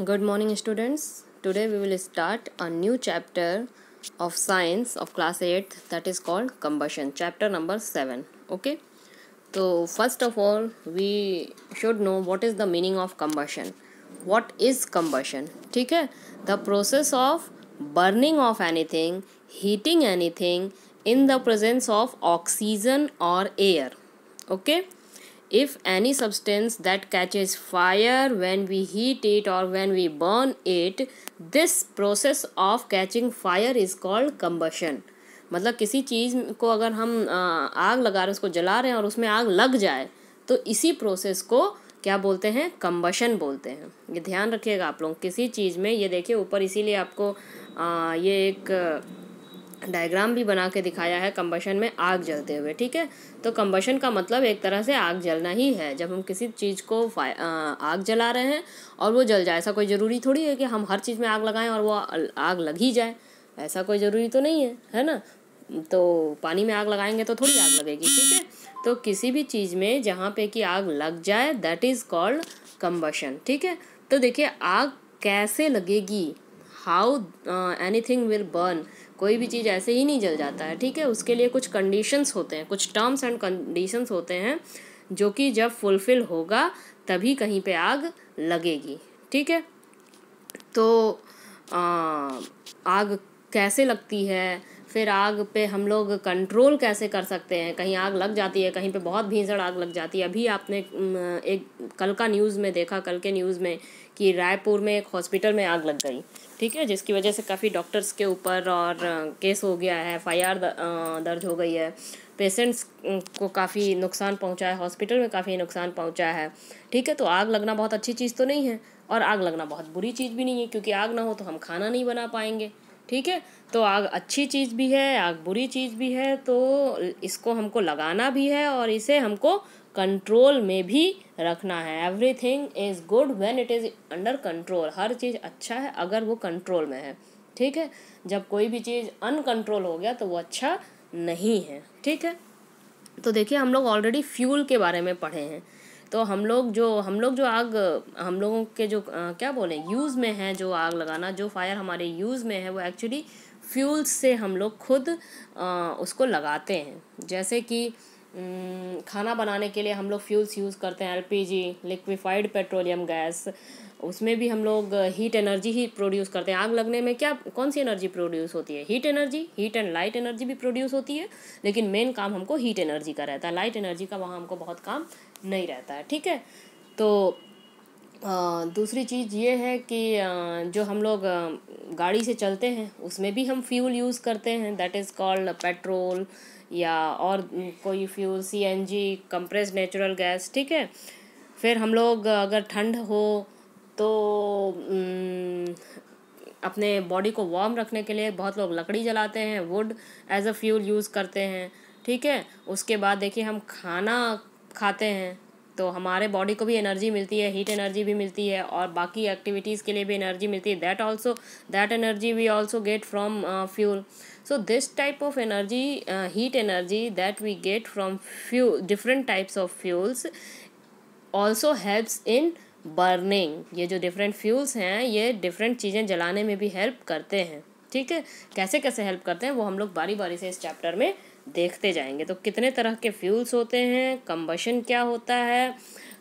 Good morning, students. Today we will start a new chapter of science of class 8 that is called combustion, chapter number 7. Okay. So first of all, we should know what is the meaning of combustion. What is combustion? ठीक है, the process of burning of anything, heating anything in the presence of oxygen or air. Okay. If any substance that catches fire when we heat it or when we burn it, this process of catching fire is called combustion. मतलब किसी चीज़ को अगर हम आग लगा रहे हैं, उसको जला रहे हैं और उसमें आग लग जाए, तो इसी प्रोसेस को क्या बोलते हैं? कंबशन बोलते हैं. ये ध्यान रखिएगा आप लोग. किसी चीज़ में ये देखिए ऊपर, इसीलिए आपको ये एक डायग्राम भी बना के दिखाया है कंबशन में आग जलते हुए. ठीक है, तो कंबशन का मतलब एक तरह से आग जलना ही है. जब हम किसी चीज़ को आग जला रहे हैं और वो जल जाए, ऐसा कोई ज़रूरी थोड़ी है कि हम हर चीज़ में आग लगाएं और वो आग लग ही जाए. ऐसा कोई ज़रूरी तो नहीं है ना. तो पानी में आग लगाएंगे तो थोड़ी आग लगेगी. ठीक है, तो किसी भी चीज़ में जहाँ पे कि आग लग जाए, दैट इज़ कॉल्ड कंबशन. ठीक है, तो देखिए आग कैसे लगेगी, हाउ एनीथिंग विल बर्न. कोई भी चीज़ ऐसे ही नहीं जल जाता है. ठीक है, उसके लिए कुछ कंडीशंस होते हैं, कुछ टर्म्स एंड कंडीशंस होते हैं जो कि जब फुलफिल होगा तभी कहीं पे आग लगेगी. ठीक है, तो आग कैसे लगती है, फिर आग पे हम लोग कंट्रोल कैसे कर सकते हैं. कहीं आग लग जाती है, कहीं पे बहुत भीषण आग लग जाती है. अभी आपने एक कल का न्यूज़ में देखा, कल के न्यूज़ में, कि रायपुर में एक हॉस्पिटल में आग लग गई. ठीक है, जिसकी वजह से काफ़ी डॉक्टर्स के ऊपर और केस हो गया है, FIR दर्ज हो गई है. पेशेंट्स को काफ़ी नुकसान पहुंचा है, हॉस्पिटल में काफ़ी नुकसान पहुंचा है. ठीक है, तो आग लगना बहुत अच्छी चीज़ तो नहीं है और आग लगना बहुत बुरी चीज़ भी नहीं है, क्योंकि आग ना हो तो हम खाना नहीं बना पाएंगे. ठीक है, तो आग अच्छी चीज़ भी है, आग बुरी चीज़ भी है, तो इसको हमको लगाना भी है और इसे हमको कंट्रोल में भी रखना है. Everything is good when it is under control. हर चीज़ अच्छा है अगर वो कंट्रोल में है. ठीक है, जब कोई भी चीज़ अनकंट्रोल हो गया तो वो अच्छा नहीं है. ठीक है, तो देखिए हम लोग ऑलरेडी फ्यूल के बारे में पढ़े हैं. तो हम लोग जो आग, हम लोगों के जो क्या बोलें, यूज़ में है, जो आग लगाना, जो फायर हमारे यूज़ में है, वो एक्चुअली फ्यूल्स से हम लोग खुद उसको लगाते हैं. जैसे कि खाना बनाने के लिए हम लोग फ्यूल्स यूज़ करते हैं, LPG, लिक्विफाइड पेट्रोलियम गैस. उसमें भी हम लोग हीट एनर्जी ही प्रोड्यूस करते हैं. आग लगने में क्या, कौन सी एनर्जी प्रोड्यूस होती है? Heat energy. Heat and light energy भी प्रोड्यूस होती है, लेकिन मेन काम हमको हीट एनर्जी का रहता है. लाइट एनर्जी का वहाँ हमको बहुत काम नहीं रहता है. ठीक है, तो दूसरी चीज़ ये है कि जो हम लोग गाड़ी से चलते हैं उसमें भी हम फ्यूल यूज़ करते हैं, दैट इज़ कॉल्ड पेट्रोल या और कोई fuel, CNG, compressed natural gas. ठीक है, फिर हम लोग अगर ठंड हो तो अपने बॉडी को वार्म रखने के लिए बहुत लोग लकड़ी जलाते हैं, wood as a fuel use करते हैं. ठीक है, उसके बाद देखिए हम खाना खाते हैं तो हमारे बॉडी को भी एनर्जी मिलती है, हीट एनर्जी भी मिलती है और बाकी एक्टिविटीज़ के लिए भी एनर्जी मिलती है. That energy we also get from fuel. So this type of energy, heat energy that we get from different types of fuels also helps in burning. ये जो different fuels हैं, ये different चीज़ें जलाने में भी help करते हैं. ठीक है, कैसे कैसे help करते हैं वो हम लोग बारी बारी से इस चैप्टर में देखते जाएंगे. तो कितने तरह के फ्यूल्स होते हैं, कंबशन क्या होता है,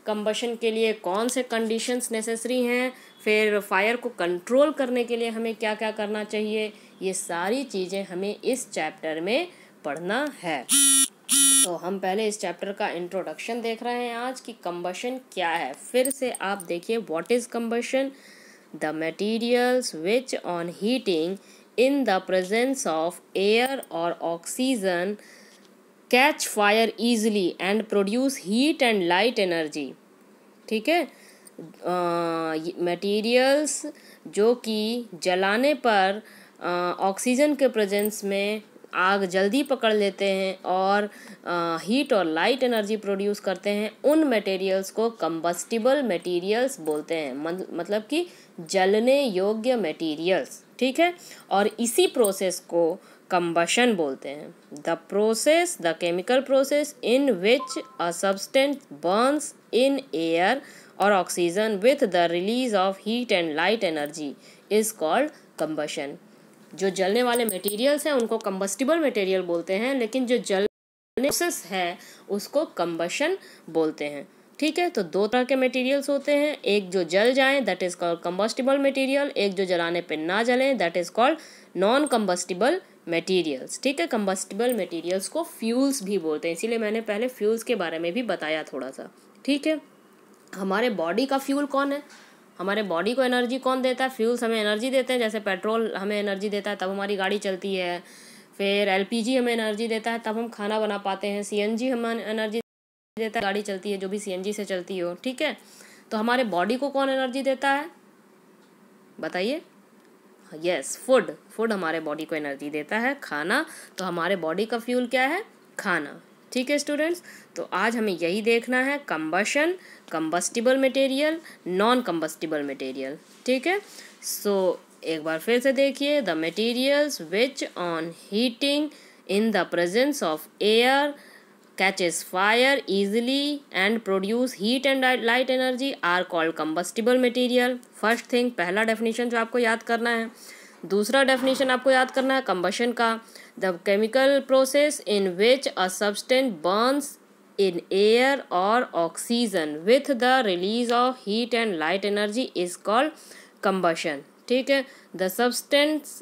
कंबशन के लिए कौन से कंडीशंस नेसेसरी हैं, फिर फायर को कंट्रोल करने के लिए हमें क्या क्या करना चाहिए, ये सारी चीज़ें हमें इस चैप्टर में पढ़ना है. तो हम पहले इस चैप्टर का इंट्रोडक्शन देख रहे हैं आज, कि कंबशन क्या है. फिर से आप देखिए, what is combustion? The materials which on heating in the presence of air or oxygen catch fire easily and produce heat and light energy. ठीक है, मटेरियल्स जो कि जलाने पर ऑक्सीजन के प्रेजेंस में आग जल्दी पकड़ लेते हैं और हीट और लाइट एनर्जी प्रोड्यूस करते हैं, उन मटेरियल्स को कंबस्टिबल मटेरियल्स बोलते हैं. मतलब कि जलने योग्य मटेरियल्स. ठीक है, और इसी प्रोसेस को कंबशन बोलते हैं. The chemical process in which a substance Burns in air or oxygen with the release of heat and light energy is called combustion. जो जलने वाले मटेरियल्स हैं उनको कंबस्टिबल मटेरियल बोलते हैं, लेकिन जो जलने प्रोसेस है उसको कंबशन बोलते हैं। ठीक है, तो दो तरह के मटेरियल्स होते हैं, एक जो जल जाएं that is called combustible material, एक जो जलाने पे ना जलें that is called non combustible materials. ठीक है, कंबस्टिबल मटेरियल्स को फ्यूल्स भी बोलते हैं, इसीलिए मैंने पहले फ्यूल्स के बारे में भी बताया थोड़ा सा। ठीक है, हमारे बॉडी का फ्यूल कौन है, हमारे बॉडी को एनर्जी कौन देता है? फ्यूल्स हमें एनर्जी देते हैं, जैसे पेट्रोल हमें एनर्जी देता है तब हमारी गाड़ी चलती है, फिर एलपीजी हमें एनर्जी देता है तब हम खाना बना पाते हैं, सीएनजी हमें एनर्जी देता है गाड़ी चलती है जो भी सीएनजी से चलती हो। ठीक है, तो हमारे बॉडी को कौन एनर्जी देता है बताइए? यस, फूड हमारे बॉडी को एनर्जी देता है, खाना। तो हमारे बॉडी का फ्यूल क्या है? खाना। ठीक है स्टूडेंट्स, तो आज हमें यही देखना है, combustion, combustible material, non combustible material. ठीक है, सो एक बार फिर से देखिए, the materials which on heating in the presence of air catches fire easily and produce heat and light energy are called combustible material. First thing, पहला definition जो आपको याद करना है। दूसरा डेफिनेशन आपको याद करना है कंबशन का, the chemical process in which a substance Burns in air or oxygen with the release of heat and light energy is called combustion. ठीक है, the substance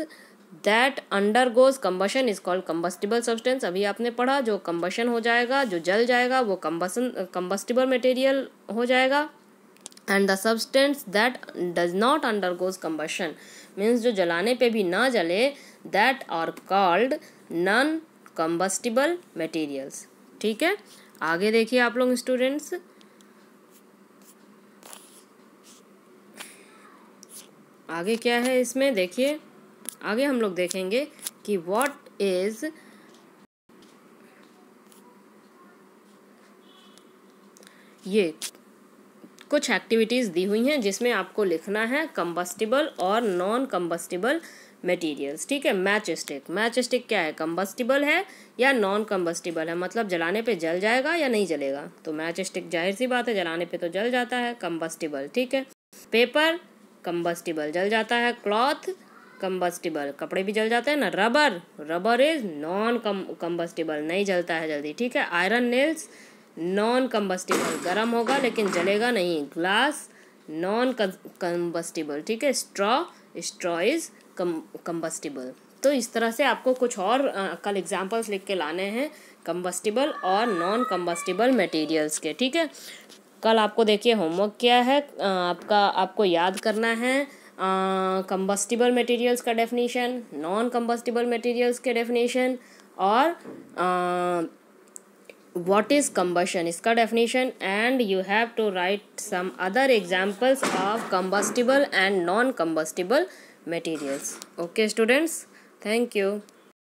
that undergoes combustion is called combustible substance. अभी आपने पढ़ा, जो combustion हो जाएगा, जो जल जाएगा वो combustible material हो जाएगा, and the substance that does not undergoes combustion means जो जलाने पे भी ना जले that are called non combustible materials. ठीक है, आगे देखिए आप लोग स्टूडेंट्स, आगे क्या है इसमें देखिए, आगे हम लोग देखेंगे कि व्हाट इज ये कुछ एक्टिविटीज़ दी हुई हैं जिसमें आपको लिखना है कंबस्टिबल और नॉन कंबस्टिबल मटेरियल्स। ठीक है, मैच स्टिक क्या है? कंबस्टिबल है या नॉन कंबस्टिबल है, मतलब जलाने पे जल जाएगा या नहीं जलेगा। तो मैच स्टिक जाहिर सी बात है जलाने पे तो जल जाता है, कंबस्टिबल। ठीक है, पेपर कंबस्टिबल, जल जाता है। क्लॉथ कंबस्टिबल, कपड़े भी जल जाते हैं ना। रबर इज नॉन कंबस्टिबल, नहीं जलता है जल्दी। ठीक है, आयरन नेल्स नॉन कंबस्टिबल, गर्म होगा लेकिन जलेगा नहीं। Glass non combustible. ठीक है, स्ट्रॉ इज कंबस्टिबल। तो इस तरह से आपको कुछ और कल एग्जांपल्स लिख के लाने हैं कंबस्टिबल और नॉन कंबस्टिबल मटेरियल्स के। ठीक है, कल आपको देखिए होमवर्क क्या है, आपको याद करना है कंबस्टिबल मटेरियल्स का डेफिनेशन, नॉन कंबस्टिबल मटेरियल्स के डेफिनेशन, और what is combustion इसका definition, and you have to write some other examples of combustible and non combustible materials. Okay students, thank you.